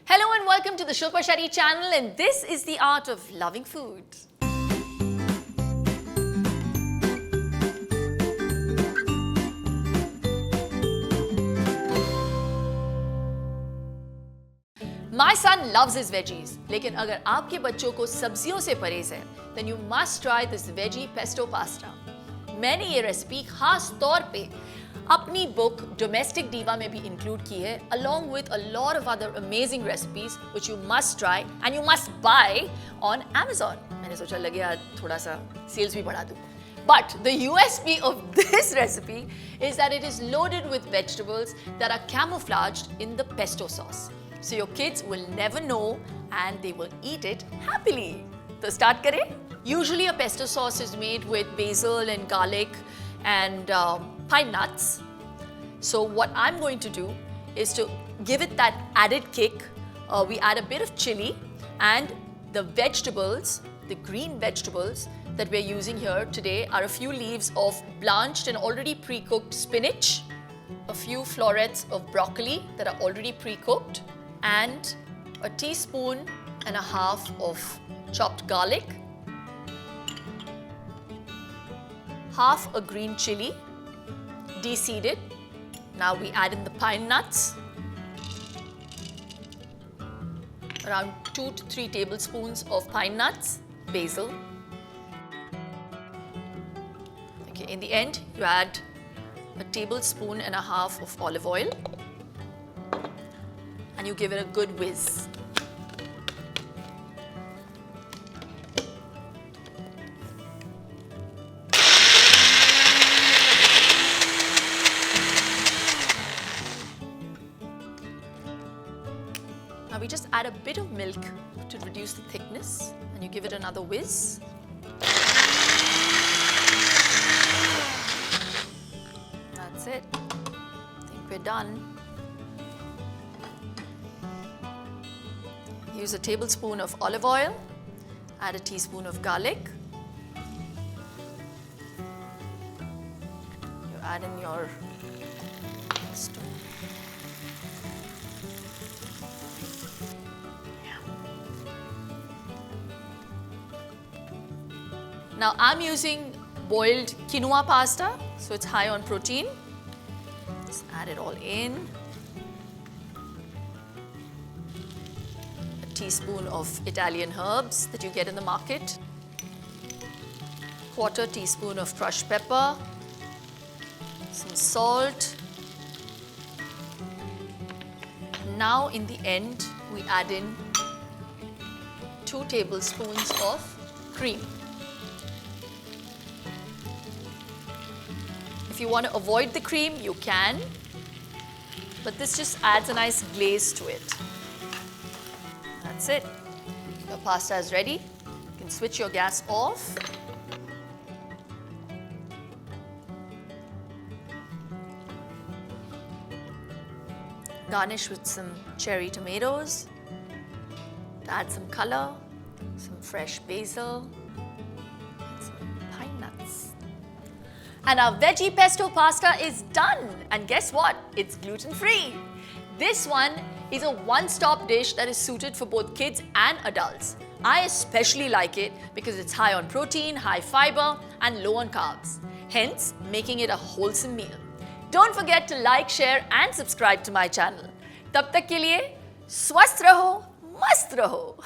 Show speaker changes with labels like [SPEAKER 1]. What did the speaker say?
[SPEAKER 1] Hello and welcome to the Shilpa Shetty channel, and this is the art of loving food. My son loves his veggies, लेकिन अगर आपके बच्चों को सब्जियों से परहेज है, then you must try this Veggie Pesto Pasta. मैंने ये रेसिपी खास तौर पे अपनी बुक Domestic Diva में भी इंक्लूड की है, along with a lot of other amazing recipes which you must try and you must buy on Amazon. मैंने सोचा लगे आज थोड़ा सा सेल्स भी बढ़ा दूँ. But the USP of this recipe is that it is loaded with vegetables that are camouflaged in the pesto sauce. So your kids will never know and they will eat it happily. So start करें. Usually a pesto sauce is made with basil and garlic and pine nuts. So what I'm going to do is to give it that added kick. We add a bit of chili and the vegetables, the green vegetables that we're using here today are a few leaves of blanched and already pre-cooked spinach, a few florets of broccoli that are already pre-cooked, and a teaspoon and a half of chopped garlic, half a green chilli, deseeded. Now we add in the pine nuts, around 2 to 3 tablespoons of pine nuts, basil. Okay, in the end, you add a tablespoon and a half of olive oil and you give it a good whiz. Now we just add a bit of milk to reduce the thickness and you give it another whiz. That's it. I think we're done. Use a tablespoon of olive oil, add a teaspoon of garlic. You add in your pesto. Now I'm using boiled quinoa pasta, so it's high on protein. Just add it all in. A teaspoon of Italian herbs that you get in the market. Quarter teaspoon of crushed pepper. Some salt. Now in the end, we add in 2 tablespoons of cream. If you want to avoid the cream, you can, but this just adds a nice glaze to it. That's it. Your pasta is ready. You can switch your gas off. Garnish with some cherry tomatoes. To add some color, some fresh basil, and some pine nuts. And our Veggie Pesto Pasta is done. And guess what? It's gluten-free. This one is a one-stop dish that is suited for both kids and adults. I especially like it because it's high on protein, high fiber, and low on carbs, hence making it a wholesome meal. Don't forget to like, share, and subscribe to my channel. तब तक के लिए स्वस्थ रहो, मस्त रहो.